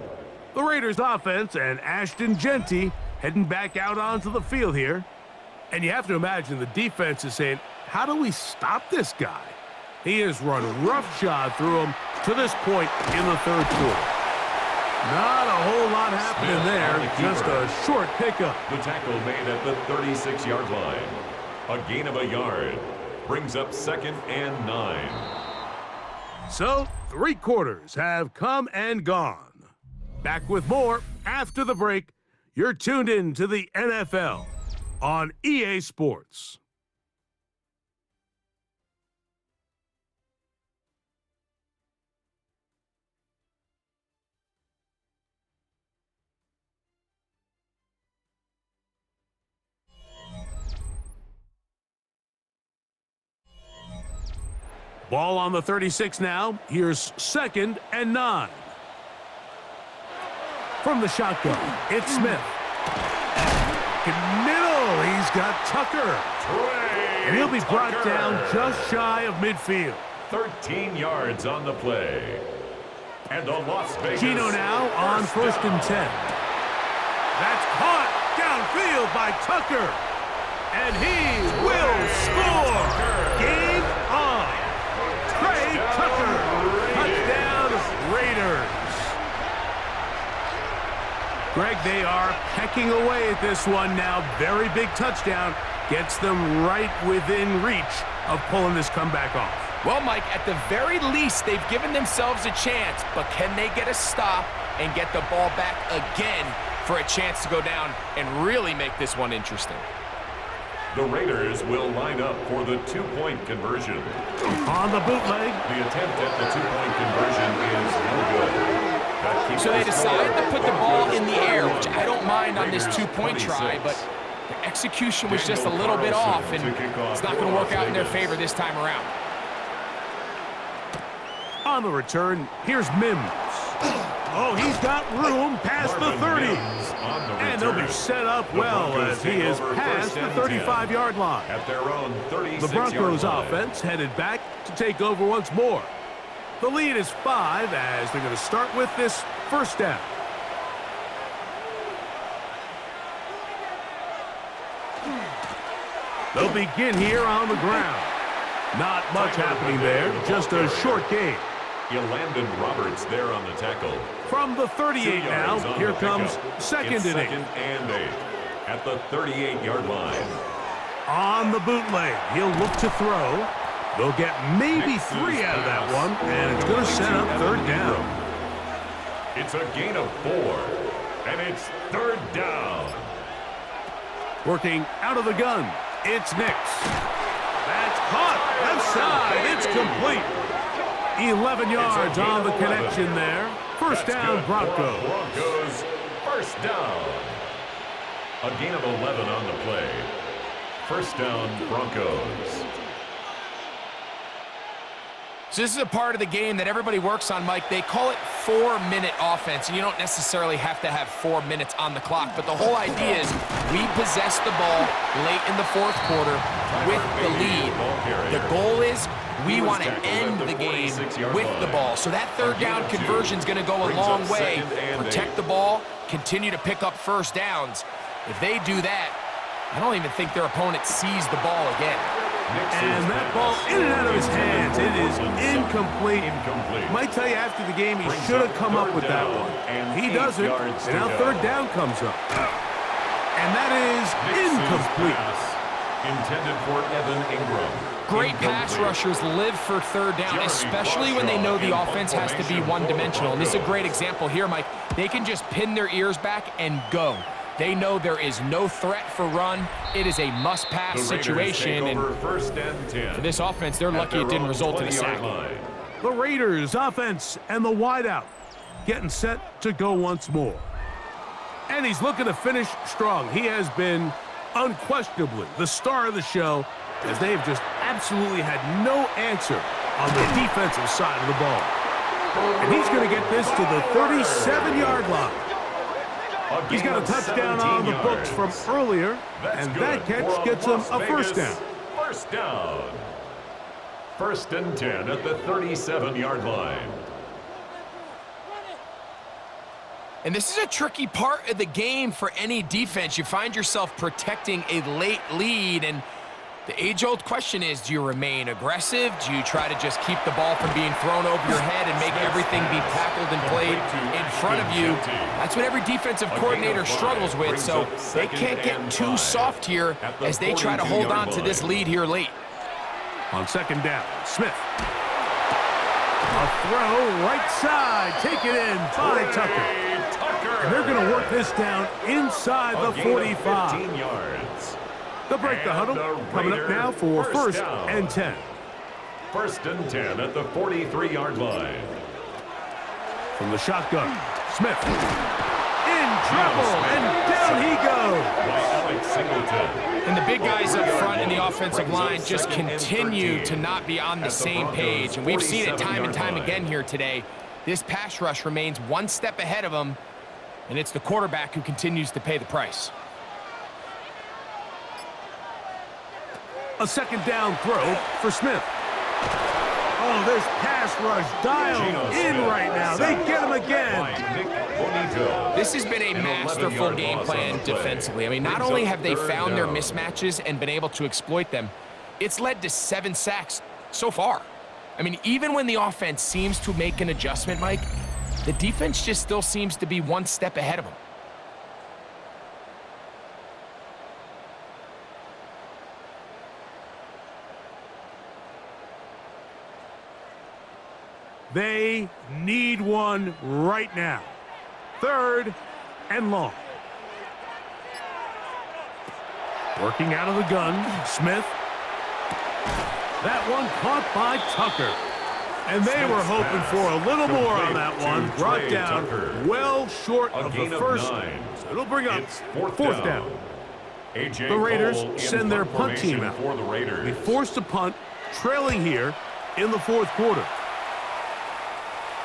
The Raiders offense and Ashton Jeanty heading back out onto the field here. And you have to imagine the defense is saying, how do we stop this guy? He has run roughshod through him to this point in the 3rd quarter. Not a whole lot happening there, just a short pickup. The tackle made at the 36-yard line. A gain of a yard. brings up 2nd and 9. So, 3 quarters have come and gone. Back with more after the break. You're tuned in to the NFL on EA Sports. Ball on the 36 now. Here's 2nd and 9. From the shotgun, it's Smith. In middle, he's got Tucker. And he'll be brought down just shy of midfield. 13 yards on the play. And the Las Vegas Gino now on 1st and 10. That's caught downfield by Tucker. And he will score. Game on. Trey Tucker. Touchdown, Raiders. Greg, they are pecking away at this one now. Very big touchdown. Gets them right within reach of pulling this comeback off. Well, Mike, at the very least, they've given themselves a chance, but can they get a stop and get the ball back again for a chance to go down and really make this one interesting? The Raiders will line up for the 2-point conversion. On the bootleg. The attempt at the 2-point conversion is no good. So they decide to put the ball in the air, which I don't mind on this 2-point try, but the execution was just a little bit off, and it's not going to work out in their favor this time around. On the return, here's Mims. Oh, he's got room past the 30. And they'll be set up well as he is past the 35-yard line. At their own 36-yard The Broncos line. offense headed back to take over once more. The lead is 5 as they're going to start with this 1st down. They'll begin here on the ground. Not much happening there, just a short gain. Landon Roberts there on the tackle. From the 38 now, here comes 2nd and 8. 2nd and 8 at the 38-yard line. On the bootleg, he'll look to throw. They'll get maybe 3 out of that one, and it's going to set up 3rd down. It's a gain of 4, and it's 3rd down. Working out of the gun, it's Nix. That's caught, left side, it's complete. 11 yards on the connection there. 1st down, Broncos. Broncos, 1st down. A gain of 11 on the play. 1st down, Broncos. So this is a part of the game that everybody works on, Mike. They call it 4-minute offense, and you don't necessarily have to have 4 minutes on the clock, but the whole idea is we possess the ball late in the 4th quarter with the lead. The goal is we want to end the game with the ball. So that 3rd down conversion is going to go a long way. Protect the ball, continue to pick up 1st downs. If they do that, I don't even think their opponent sees the ball again. And that ball in and out of his hands. It is incomplete. Might tell you after the game he should have come up with that one. He doesn't, and now 3rd down comes up. And that is incomplete. Intended for Evan Ingram. Great pass rushers live for 3rd down, especially when they know the offense has to be one-dimensional. And this is a great example here, Mike. They can just pin their ears back and go. They know there is no threat for run. It is a must-pass situation. And for this offense, they're lucky it didn't result in a sack. The Raiders offense and the wideout getting set to go once more. And he's looking to finish strong. He has been unquestionably the star of the show, as they have just absolutely had no answer on the defensive side of the ball. And he's going to get this to the 37-yard line. He's got a touchdown on the books from earlier, and that catch gets him a 1st down. 1st down. 1st and 10 at the 37-yard line. And this is a tricky part of the game for any defense. You find yourself protecting a late lead, and the age-old question is, do you remain aggressive? Do you try to just keep the ball from being thrown over your head and make everything be tackled and played in front of you? That's what every defensive coordinator struggles with, so they can't get too soft here as they try to hold on to this lead here late. On second down, Smith. A throw right side. Take it in by Tucker. And they're going to work this down inside the 45. 15 yards. They'll break the huddle. Coming up now for first and 10. First and 10 at the 43-yard line. From the shotgun, Smith. In trouble, and down he goes. And the big guys up front in the offensive line just continue to not be on the same page. And we've seen it time and time again here today. This pass rush remains one step ahead of them, and it's the quarterback who continues to pay the price. A second down throw for Smith. Oh, this pass rush dialed in right now. They get him again. This has been a masterful game plan defensively. I mean, not only have they found their mismatches and been able to exploit them, it's led to 7 sacks so far. I mean, even when the offense seems to make an adjustment, Mike, the defense just still seems to be one step ahead of them. They need one right now. Third and long. Working out of the gun, Smith. That one caught by Tucker. And they were hoping for a little more on that one. Brought down well short of the first. So it'll bring up fourth down. The Raiders send their punt team out. They forced a punt, trailing here in the fourth quarter.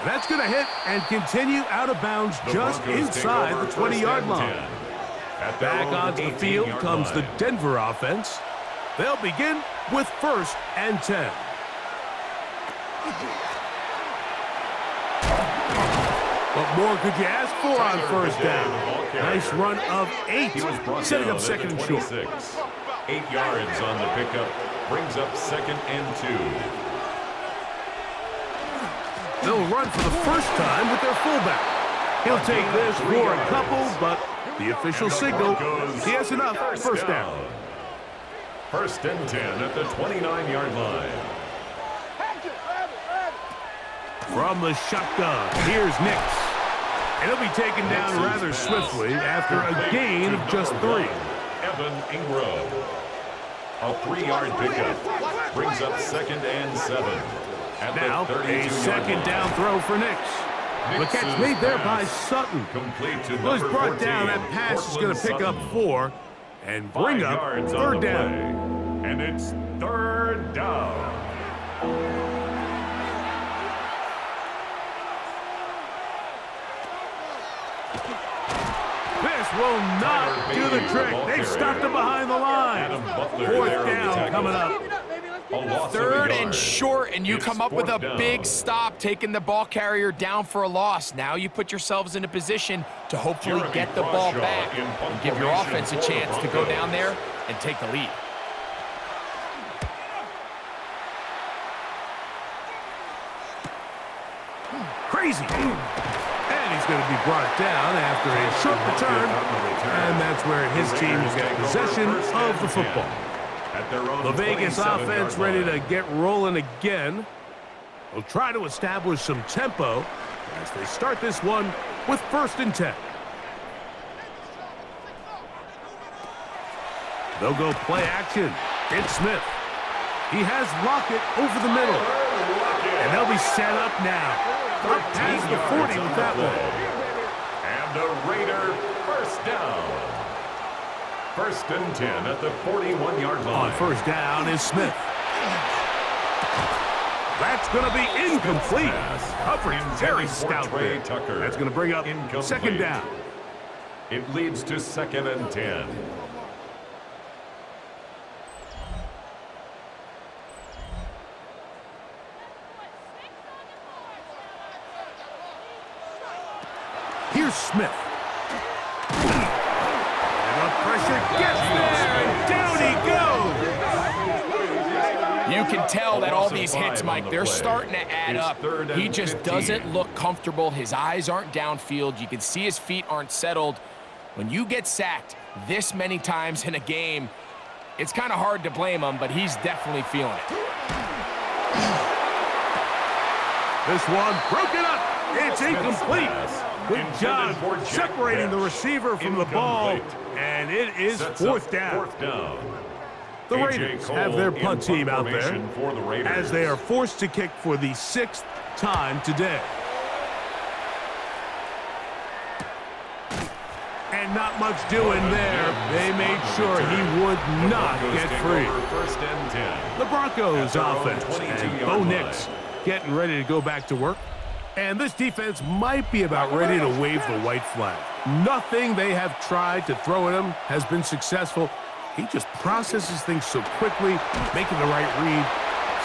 That's going to hit and continue out of bounds just inside the 20-yard line. Back onto the field comes the Denver offense. They'll begin with first and 10. What more could you ask for on first down? Nice run of 8, setting up second and short. 8 yards on the pickup, brings up second and 2. They'll run for the first time with their fullback. He'll take this for a couple, but the official signal, he has enough. First down. First and 10 at the 29-yard line. From the shotgun, here's Nix. And he'll be taken down rather swiftly after a gain of just 3. Evan Ingram. A 3-yard pickup, brings up second and 7. Now, a second down throw for Nix. The catch made there by Sutton. Was brought down. That pass is going to pick up 4 and bring up third down. And it's third down. This will not do the trick. They stopped him behind the line. Fourth down coming up. Third and short, and you come up with a big stop, taking the ball carrier down for a loss. Now you put yourselves in a position to hopefully get the ball back and give your offense a chance to go down there and take the lead. Crazy. And he's going to be brought down after a short return. And that's where his team will get possession of the football. The Vegas offense ready to get rolling again. They'll try to establish some tempo as they start this one with first and 10. They'll go play action. It's Smith. He has Lockett over the middle. And they'll be set up now. Up past the 40 with that one. And a Raider first down. First and 10 at the 41-yard line. On first down is Smith. That's going to be incomplete. Coverage very stout there. That's going to bring up second down. It leads to second and 10. Here's Smith. And the pressure gets there, and down he goes. You can tell that all these hits, Mike, they're starting to add up. He just doesn't look comfortable. His eyes aren't downfield. You can see his feet aren't settled. When you get sacked this many times in a game, It's kind of hard to blame him, but he's definitely feeling it. This one broken up. It's incomplete. Good job separating the receiver from the ball, and it is fourth down. The Raiders have their punt team out there as they are forced to kick for the 6th time today. And not much doing there. They made sure he would not get free. The Broncos offense and Bo Nix getting ready to go back to work. And this defense might be about ready to wave the white flag. Nothing they have tried to throw at him has been successful. He just processes things so quickly, making the right read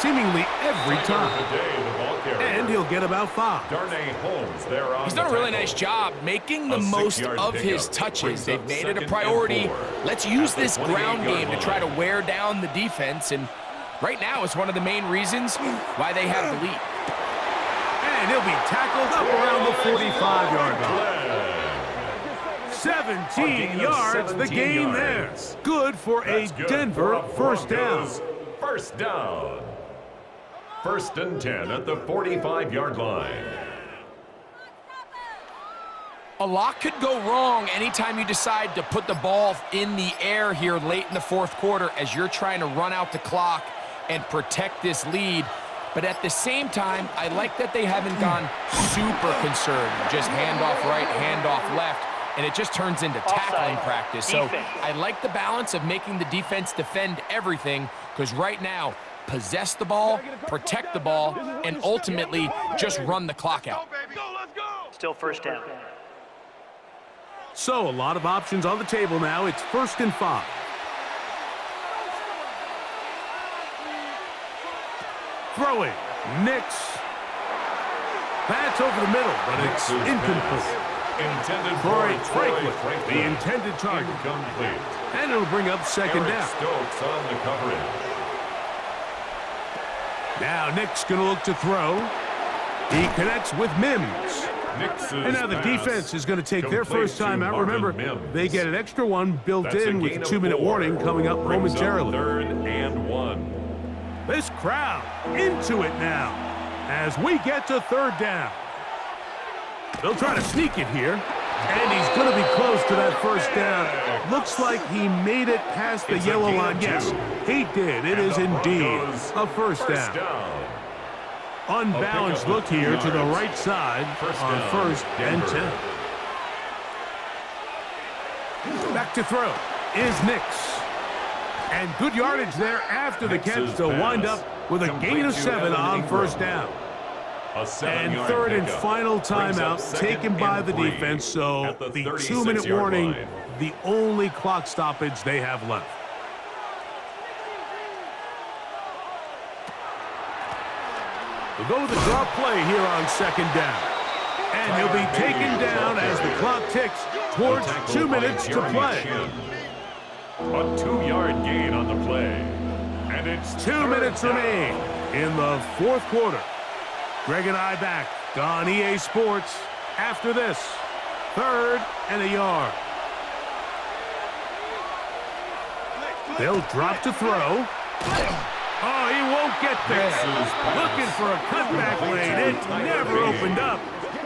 seemingly every time. And he'll get about 5. He's done a really nice job making the most of his touches. They've made it a priority. Let's use this ground game to try to wear down the defense. And right now it's one of the main reasons why they have the lead. And he'll be tackled up around the 45-yard line. 17 yards, the gain there. Good for a Denver first down. First down. 1st and 10 at the 45-yard line. A lot could go wrong anytime you decide to put the ball in the air here late in the 4th quarter as you're trying to run out the clock and protect this lead. But at the same time, I like that they haven't gone super concerned. Just handoff right, handoff left, and it just turns into tackling practice. So I like the balance of making the defense defend everything, because right now, possess the ball, protect the ball, and ultimately just run the clock out. Still first down. So a lot of options on the table now. It's 1st and 5. Throwing, Nix. That's over the middle, but it's incomplete. Corey Franklin, the intended target. And it'll bring up 2nd down. Stokes on the coverage. Now Nix going to look to throw. He connects with Mims. And now the defense is going to take their first time out. Remember, they get an extra one built in with a 2-minute warning coming up momentarily. 3rd and 1. This crowd into it now as we get to 3rd down. They'll try to sneak it here, and he's going to be close to that first down. Looks like he made it past the yellow line. Yes, he did. It is indeed a first down. Unbalanced look here to the right side on 1st and 10. Back to throw is Nix. And good yardage there after the catch to wind up with a gain of 7 on 1st down. And 3rd and final timeout taken by the defense, so the 2-minute warning, the only clock stoppage they have left. We'll go with the draw play here on 2nd down. And he'll be taken down as the clock ticks towards 2 minutes to play. A 2-yard gain on the play. And it's 2 minutes remain in the 4th quarter. Greg and I back on EA Sports after this. 3rd and a yard. They'll drop to throw. Oh, he won't get there. Looking for a cutback lane. It never opened up.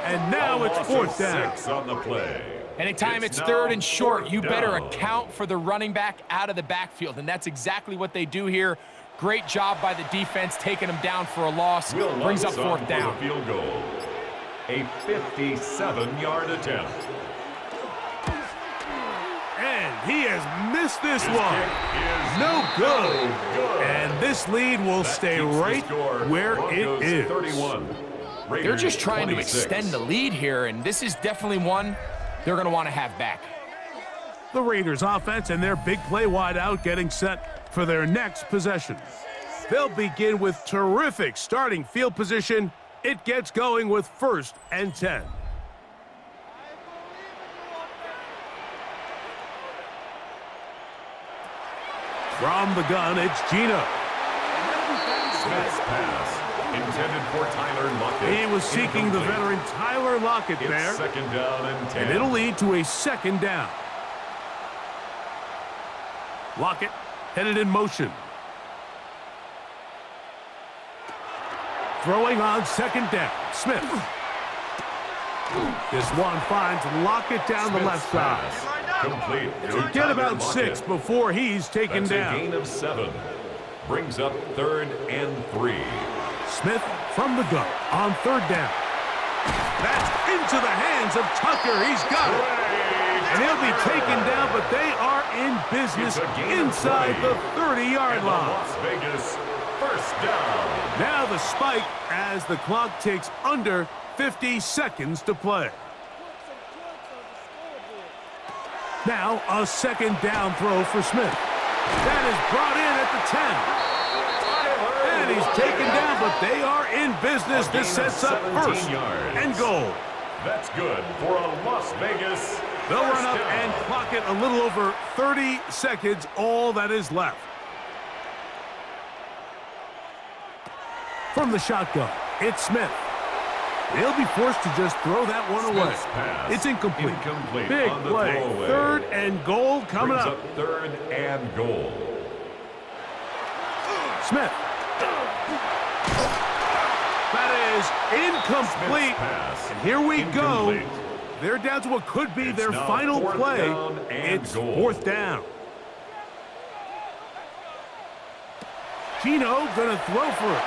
And now it's 4th down. 6 on the play. Anytime it's 3rd and short, you better account for the running back out of the backfield, and that's exactly what they do here. Great job by the defense taking him down for a loss. Brings up 4th down. Field goal. A 57-yard attempt. And he has missed this one. No good. And this lead will stay right where it is. 31. They're just trying to extend the lead here, and this is definitely one they're going to want to have back. The Raiders offense and their big play wide out getting set for their next possession. They'll begin with terrific starting field position. It gets going with 1st and 10. From the gun, it's Gino. Smith's pass intended for Tyler Lockett. He was seeking the veteran Tyler Lockett there. It's 2nd down and 10. And it'll lead to a 2nd down. Lockett headed in motion. Throwing on second down, Smith. This one finds Lockett down the left side. Complete. Get about 6 before he's taken That's down. a gain of 7. Brings up 3rd and 3. Smith from the gun on 3rd down. That's into the hands of Tucker. He's got it. And he'll be taken down, but they are in business inside the 30-yard line. Las Vegas first down. Now the spike as the clock takes under 50 seconds to play. Now a 2nd down throw for Smith. That is brought in at the 10. And he's taken down, but they are in business. This sets up 1st and goal. That's good for a Las Vegas. They'll run up down. and clock it a little over 30 seconds, all that is left. From the shotgun, it's Smith. He'll be forced to just throw that one away. Pass. It's incomplete. Incomplete Big on the play. throwaway. 3rd and goal coming Brings up. 3rd and goal. Smith. That is incomplete. Pass. And here we go. Incomplete. They're down to what could be It's their now final 4th play. down and It's goal. 4th down. Gino gonna throw for it.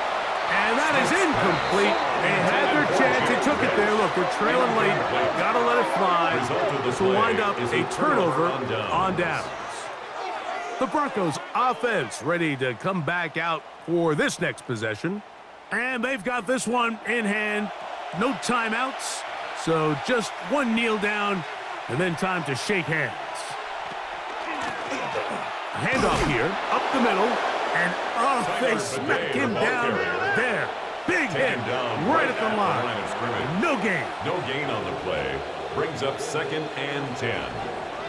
And that is incomplete. They had their chance. They took it there. Look, they're trailing late. Gotta let it fly. Result of the This will play wind up is a turnover downs. on downs. The Broncos offense ready to come back out for this next possession. And they've got this one in hand. No timeouts. So just one kneel down and then time to shake hands. Handoff here, up the middle. And they smack him down there. Big hit right at the line. of scrimmage. No gain. No gain on the play. Brings up 2nd and 10.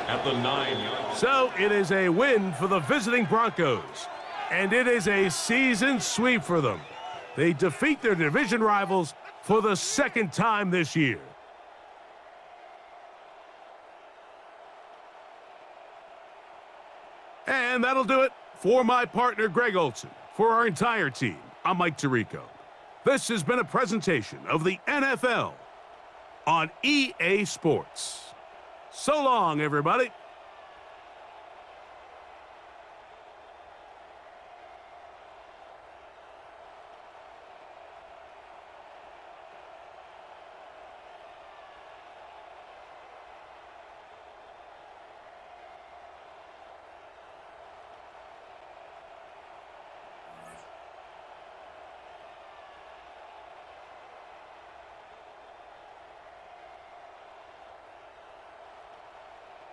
At the 9-yard. So it is a win for the visiting Broncos. And it is a season sweep for them. They defeat their division rivals for the 2nd time this year. And that'll do it for my partner, Greg Olson. For our entire team, I'm Mike Tirico. This has been a presentation of the NFL on EA Sports. So long, everybody.